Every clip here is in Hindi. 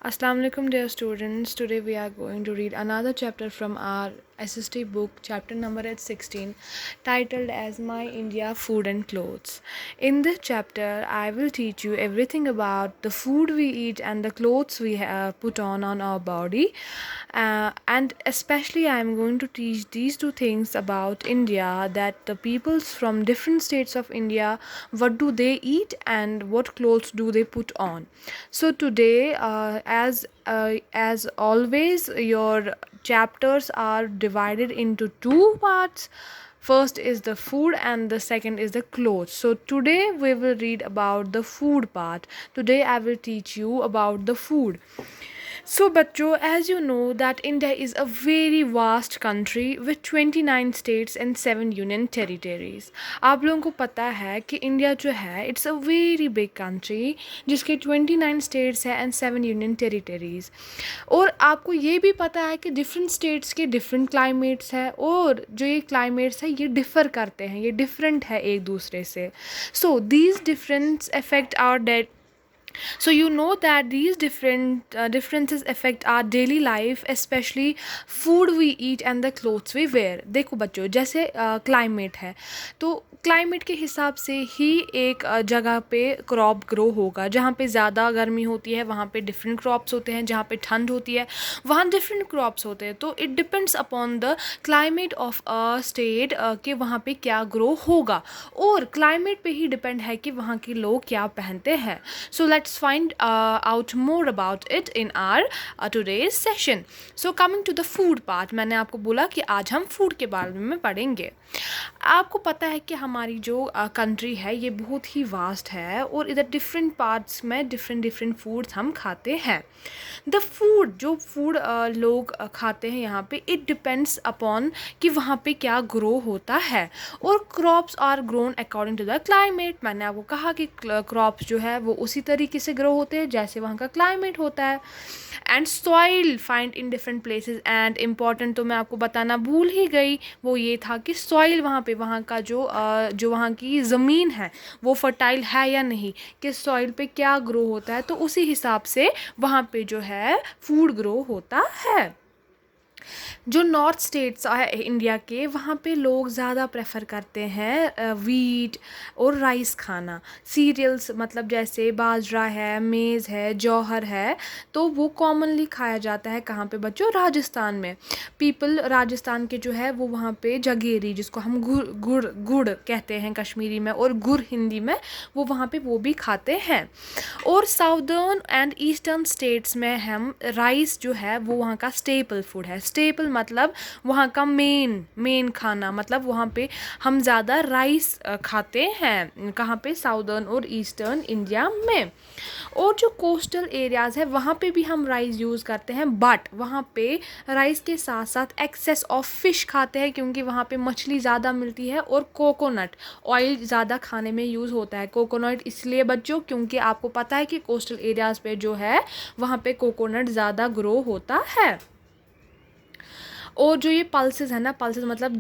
Assalamu alaikum dear students. Today we are going to read another chapter from our SST book, chapter number is 16, titled as My India Food and Clothes. In this chapter, I will teach you everything about the food we eat and the clothes we put on our body. And especially I am going to teach these two things about India, that the peoples from different states of India, what do they eat and what clothes do they put on. So today, as always, your chapters are divided into two parts. First is the food and the second is the clothes. So today we will read about the food part. Today I will teach you about the food. So, बच्चों, as you know that India is a very vast country with 29 states and 7 union territories. आप लोगों को पता है कि इंडिया जो है it's a very big country जिसके 29 स्टेट्स है एंड 7 यूनियन टेरिटरीज. और आपको ये भी पता है कि डिफरेंट स्टेट्स के डिफरेंट क्लाइमेट्स है और जो ये क्लाइमेट्स है ये डिफ़र करते हैं, ये डिफरेंट है एक दूसरे से. So these difference affect our diet. So you know that these different differences affect our daily life, especially food we eat and the clothes we wear. देखो बच्चों, जैसे क्लाइमेट है तो क्लाइमेट के हिसाब से ही एक जगह पे क्रॉप ग्रो होगा. जहाँ पे ज़्यादा गर्मी होती है वहाँ पे डिफरेंट क्रॉप्स होते हैं, जहाँ पे ठंड होती है वहाँ डिफरेंट क्रॉप्स होते हैं. तो it depends upon the climate of a state कि वहाँ पे क्या ग्रो होगा, और क्लाइमेट पे ही डिपेंड है कि वहाँ के लोग क्या पहनते हैं. So let's find out more about it in our today's session. So coming to the food part, मैंने आपको बोला कि आज हम फूड के बारे में पढ़ेंगे. आपको पता है कि हमारी जो कंट्री है ये बहुत ही वास्ट है और इधर डिफरेंट पार्ट्स में डिफरेंट फूड्स हम खाते हैं. द फूड जो फूड लोग खाते हैं यहाँ पे, इट डिपेंड्स अपॉन कि वहाँ पे क्या ग्रो होता है. और crops are grown according to the climate. मैंने आपको कहा कि क्रॉप्स जो है वो उसी तरीके से ग्रो होते हैं जैसे वहाँ का क्लाइमेट होता है. And soil find in different places. And important तो मैं आपको बताना भूल ही गई, वो ये था कि सॉइल वहाँ पे, वहाँ का जो वहाँ की ज़मीन है वो फर्टाइल है या नहीं, कि सॉइल पे क्या ग्रो होता है, तो उसी हिसाब से वहाँ पे जो है फूड ग्रो होता है. जो नॉर्थ स्टेट्स है इंडिया के, वहाँ पे लोग ज़्यादा प्रेफर करते हैं वीट और राइस खाना. सीरियल्स मतलब जैसे बाजरा है, मेज़ है, जौहर है, तो वो कॉमनली खाया जाता है. कहाँ पे बच्चों? राजस्थान में. पीपल राजस्थान के जो है वो वहाँ पे जगेरी, जिसको हम गुड़ गुड़ गुड़ कहते हैं कश्मीरी में और गुड़ हिंदी में, वो वहाँ पे वो भी खाते हैं. और साउदर्न एंड ईस्टर्न स्टेट्स में हम राइस जो है वो वहाँ का स्टेपल फूड है. स्टेपल मतलब वहाँ का मेन खाना, मतलब वहाँ पे हम ज़्यादा राइस खाते हैं. कहाँ पे? साउदर्न और ईस्टर्न इंडिया में. और जो कोस्टल एरियाज़ है वहाँ पे भी हम राइस यूज़ करते हैं, बट वहाँ पे राइस के साथ साथ एक्सेस ऑफ फिश खाते हैं क्योंकि वहाँ पे मछली ज़्यादा मिलती है. और कोकोनट ऑयल ज़्यादा खाने में यूज़ होता है. कोकोनट इसलिए बच्चों क्योंकि आपको पता है कि कोस्टल एरियाज़ पे जो है वहाँ पे कोकोनट ज़्यादा ग्रो होता है. और जो ये पल्सेस है ना, पल्सेस मतलब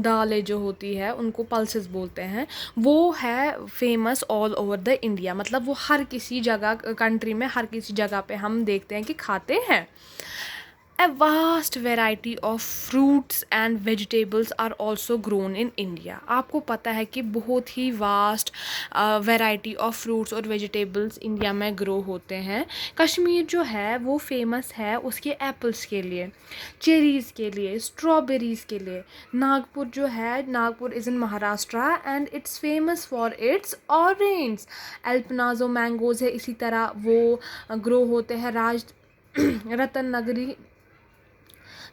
दालें जो होती है उनको पल्सेस बोलते हैं, वो है famous all over the India. मतलब वो हर किसी जगह कंट्री में हर किसी जगह पे हम देखते हैं कि खाते हैं. A vast variety of fruits and vegetables are also grown in India. आपको पता है कि बहुत ही वास्ट वैरायटी ऑफ फ्रूट्स और वेजिटेबल्स इंडिया में ग्रो होते हैं. कश्मीर जो है वो फेमस है उसके एप्पल्स के लिए, चेरीज़ के लिए, स्ट्रॉबेरीज़ के लिए. नागपुर जो है, Nagpur is in Maharashtra and it's famous for its orange. अल्पनाजो मैंगोज़ है, इसी तरह वो ग्रो होते हैं.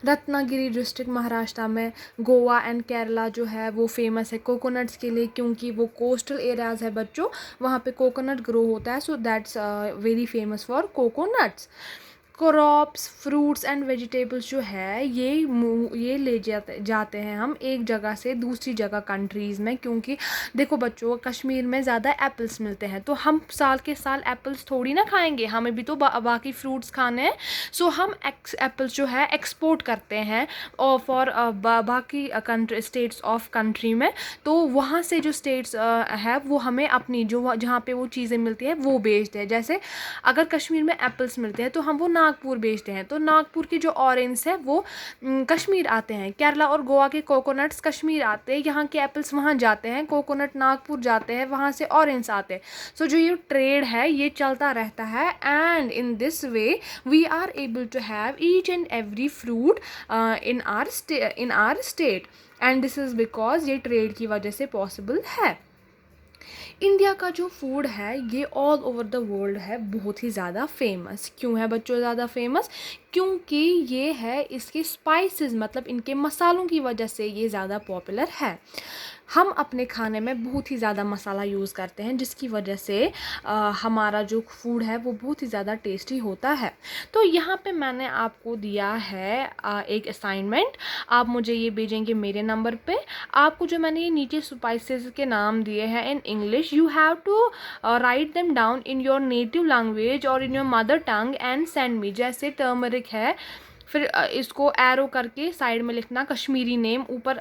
रत्नागिरी डिस्ट्रिक्ट महाराष्ट्र में. गोवा एंड केरला जो है वो फेमस है कोकोनट्स के लिए क्योंकि वो कोस्टल एरियाज़ है बच्चों, वहाँ पे कोकोनट ग्रो होता है. So that's very famous for coconuts. Crops, fruits and vegetables जो है ये ले जाते हैं हम एक जगह से दूसरी जगह कंट्रीज़ में, क्योंकि देखो बच्चों कश्मीर में ज़्यादा एप्पल्स मिलते हैं, तो हम साल के साल एप्पल्स थोड़ी ना खाएंगे, हमें भी तो बाकी फ्रूट्स खाने हैं। सो हम एप्पल्स जो है एक्सपोर्ट करते हैं और फॉर बाकी कंट्री स्टेट्स ऑफ कंट्री में, तो वहाँ से जो स्टेट्स है वो हमें अपनी जो जहाँ पे वो चीज़ें मिलती हैं वो बेचते हैं। जैसे अगर कश्मीर में एप्पल्स मिलते हैं तो हम वो नागपुर बेचते हैं, तो नागपुर की जो ऑरेंज है वो कश्मीर आते हैं। केरला और गोवा के कोकोनट्स कश्मीर आते हैं, यहाँ के एप्पल्स वहाँ जाते हैं, कोकोनट नागपुर जाते हैं, वहाँ से ऑरेंज आते हैं। सो जो ये ट्रेड है ये चलता रहता है, and in this way we are able to have each and every fruit in our state, and this is because ये ट्रेड की वजह से पॉसिबल है। इंडिया का जो फूड है ये ऑल ओवर द वर्ल्ड है बहुत ही ज़्यादा फेमस। क्यों है बच्चों ज़्यादा फेमस? क्योंकि ये है इसके स्पाइसेस, मतलब इनके मसालों की वजह से ये ज़्यादा पॉपुलर है। हम अपने खाने में बहुत ही ज़्यादा मसाला यूज़ करते हैं, जिसकी वजह से हमारा जो फूड है वो बहुत ही ज़्यादा टेस्टी होता है। तो यहाँ पे मैंने आपको दिया है एक असाइनमेंट, आप मुझे ये भेजेंगे मेरे नंबर पे। आपको जो मैंने ये नीचे स्पाइसेस के नाम दिए हैं in English, you have to write them down in your native language और in your mother tongue and send me. जैसे टर्मरिक है, फिर इसको एरो करके साइड में लिखना कश्मीरी नेम, ऊपर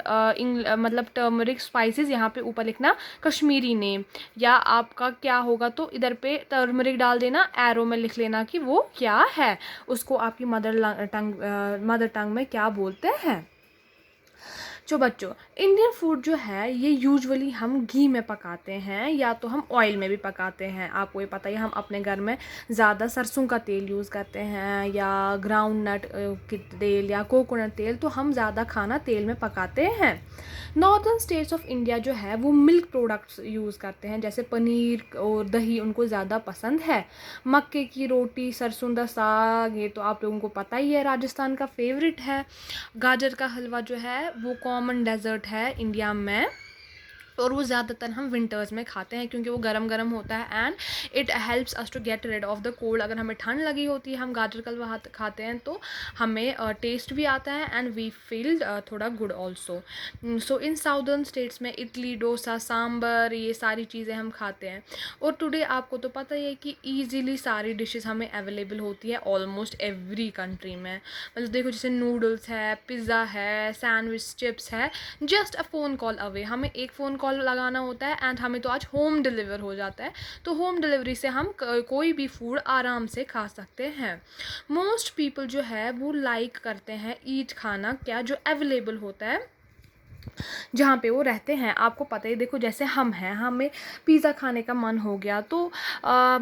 मतलब टर्मरिक स्पाइसेस, यहाँ पे ऊपर लिखना कश्मीरी नेम, या आपका क्या होगा तो इधर पे टर्मरिक डाल देना, एरो में लिख लेना कि वो क्या है, उसको आपकी मदर टंग में क्या बोलते हैं। जो बच्चों इंडियन फूड जो है ये यूजुअली हम घी में पकाते हैं या तो हम ऑयल में भी पकाते हैं। आपको ये पता है हम अपने घर में ज़्यादा सरसों का तेल यूज़ करते हैं या ग्राउंड नट की तेल या कोकोनट तेल, तो हम ज़्यादा खाना तेल में पकाते हैं। नॉर्दर्न स्टेट्स ऑफ इंडिया जो है वो मिल्क प्रोडक्ट्स यूज़ करते हैं, जैसे पनीर और दही उनको ज़्यादा पसंद है। मक्के की रोटी, सरसों दा साग, ये तो आप लोगों को पता ही है राजस्थान का फेवरेट है। गाजर का हलवा जो है वो कॉमन डेजर्ट है इंडिया में, और वो ज़्यादातर हम विंटर्स में खाते हैं क्योंकि वो गरम गरम होता है and it helps us to get rid of the cold. अगर हमें ठंड लगी होती है हम गाजर का हलवा खाते हैं तो हमें टेस्ट भी आता है एंड वी फील थोड़ा गुड ऑल्सो। सो इन साउदर्न स्टेट्स में इडली, डोसा, सांबर, ये सारी चीज़ें हम खाते हैं। और टुडे आपको तो पता ही है कि ईजीली सारी डिशेस हमें अवेलेबल होती है ऑलमोस्ट एवरी कंट्री में। मतलब देखो जैसे नूडल्स है, पिज़्ज़ा है, सैंडविच, चिप्स है, just a phone call away. हमें एक फ़ोन कॉल लगाना होता है एंड हमें तो आज होम डिलीवर हो जाता है, तो होम डिलीवरी से हम कोई भी फूड आराम से खा सकते हैं। मोस्ट पीपल जो है वो लाइक करते हैं ईट खाना क्या जो अवेलेबल होता है जहाँ पे वो रहते हैं। आपको पता ही, देखो जैसे हम हैं, हमें पिज़्ज़ा खाने का मन हो गया तो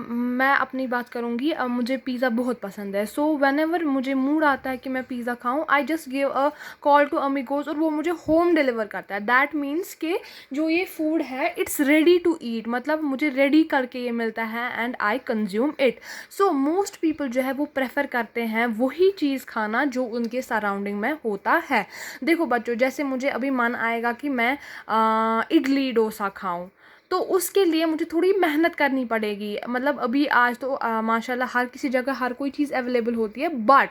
मैं अपनी बात करूँगी, मुझे पिज़्ज़ा बहुत पसंद है। सो व्हेनेवर मुझे मूड आता है कि मैं पिज़्ज़ा खाऊँ, I just give a call to Amigos और वो मुझे होम डिलीवर करता है। दैट मीन्स कि जो ये फूड है इट्स रेडी टू ईट, मतलब मुझे रेडी करके ये मिलता है and I consume it. So most people जो है वो प्रेफर करते हैं वही चीज़ खाना जो उनके सराउंडिंग में होता है। देखो बच्चों जैसे मुझे अभी मन आएगा कि मैं इडली डोसा खाऊं, तो उसके लिए मुझे थोड़ी मेहनत करनी पड़ेगी। मतलब अभी आज तो माशाल्लाह हर किसी जगह हर कोई चीज़ अवेलेबल होती है, बट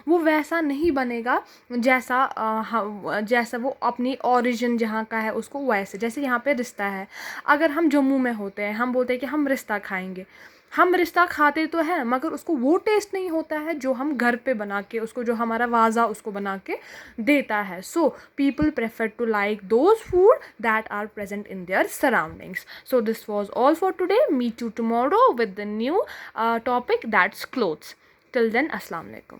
वो वैसा नहीं बनेगा जैसा वो अपनी ओरिजिन जहाँ का है उसको वैसे। जैसे यहाँ पे रिश्ता है, अगर हम जम्मू में होते हैं हम बोलते हैं कि हम रिश्ता खाएंगे, हम रिश्ता खाते तो हैं मगर उसको वो टेस्ट नहीं होता है जो हम घर पे बना के उसको, जो हमारा वाजा उसको बना के देता है। So people prefer to like those food that are present in their surroundings. So this was all for today. Meet you tomorrow with the new topic that's clothes. Till then अस्सलाम वालेकुम।